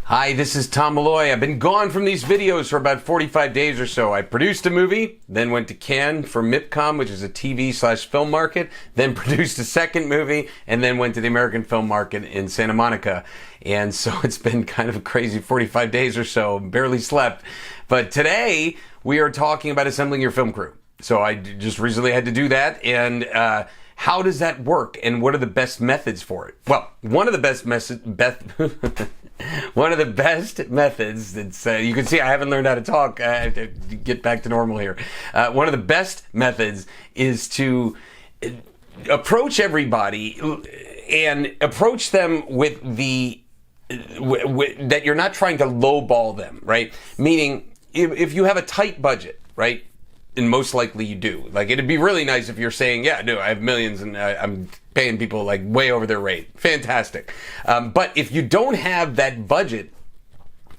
Hi, this is Tom Malloy. I've been gone from these videos for about 45 days or so. I produced a movie, then went to Cannes for MIPCOM, which is a TV/film market, then produced a second movie, and then went to the American film market in Santa Monica. And so it's been kind of a crazy 45 days or so, barely slept. But today we are talking about assembling your film crew. So I just recently had to do that, and how does that work, and what are the best methods for it? Well, one of the best methods that's, you can see I haven't learned how to talk, I have to get back to normal here. One of the best methods is to approach everybody and approach them with that you're not trying to lowball them, right? Meaning, if you have a tight budget, right? And most likely you do. Like, it'd be really nice if you're saying, yeah, no, I have millions and I'm paying people like way over their rate. Fantastic. But if you don't have that budget,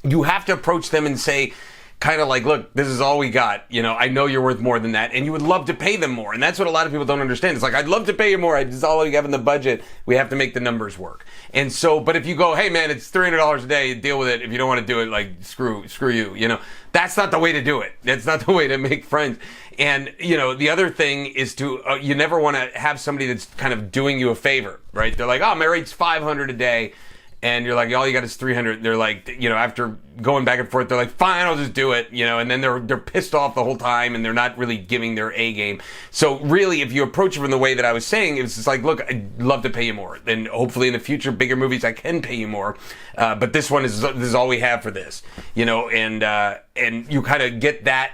you have to approach them and say, kind of like, look, this is all we got. You know, I know you're worth more than that, and you would love to pay them more. And that's what a lot of people don't understand. It's like, I'd love to pay you more. This is all we have in the budget. We have to make the numbers work. And so, but if you go, hey man, it's $300 a day, deal with it. If you don't want to do it, like, screw you, you know, that's not the way to do it. That's not the way to make friends. And, you know, the other thing is to, you never want to have somebody that's kind of doing you a favor, right? They're like, oh, my rate's $500 a day. And you're like, all you got is 300. They're like, you know, after going back and forth, they're like, fine, I'll just do it, you know, and then they're pissed off the whole time and they're not really giving their A game. So really, if you approach it from the way that I was saying, it's just like, look, I'd love to pay you more. And hopefully in the future, bigger movies, I can pay you more. But this one this is all we have for this, you know, and you kind of get that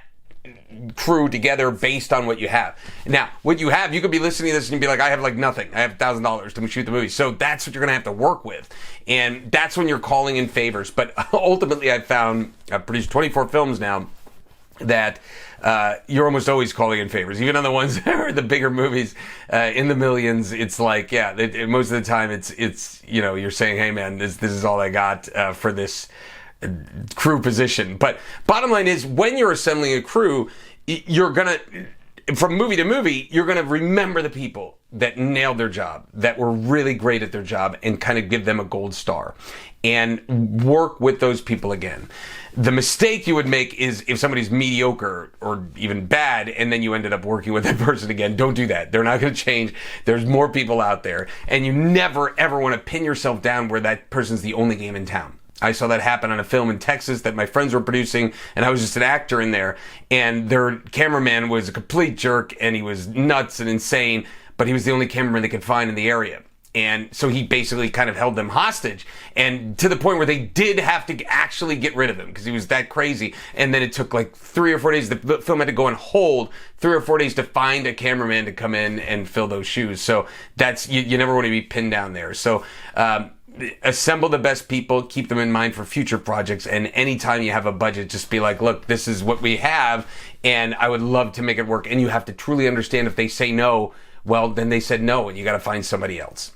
crew together based on what you have. Now, what you have, you could be listening to this and be like, I have like nothing. I have $1,000 to shoot the movie. So that's what you're going to have to work with. And that's when you're calling in favors. But ultimately, I've produced 24 films now that you're almost always calling in favors. Even on the ones that are the bigger movies in the millions, it's like, yeah, most of the time it's you know, you're saying, hey man, this is all I got for this crew position. But bottom line is, when you're assembling a crew, you're gonna, from movie to movie, you're gonna remember the people that nailed their job, that were really great at their job, and kind of give them a gold star and work with those people again. The mistake you would make is if somebody's mediocre or even bad and then you ended up working with that person again. Don't do that. They're not going to change. There's more people out there, and you never ever want to pin yourself down where that person's the only game in town. I saw that happen on a film in Texas that my friends were producing, and I was just an actor in there, and their cameraman was a complete jerk, and he was nuts and insane, but he was the only cameraman they could find in the area. And so he basically kind of held them hostage, and to the point where they did have to actually get rid of him because he was that crazy. And then it took like 3 or 4 days. The film had to go on hold 3 or 4 days to find a cameraman to come in and fill those shoes. So that's, you never want to be pinned down there. So, assemble the best people, keep them in mind for future projects, and anytime you have a budget, just be like, look, this is what we have, and I would love to make it work. And you have to truly understand, if they say no, well, then they said no, and you got to find somebody else.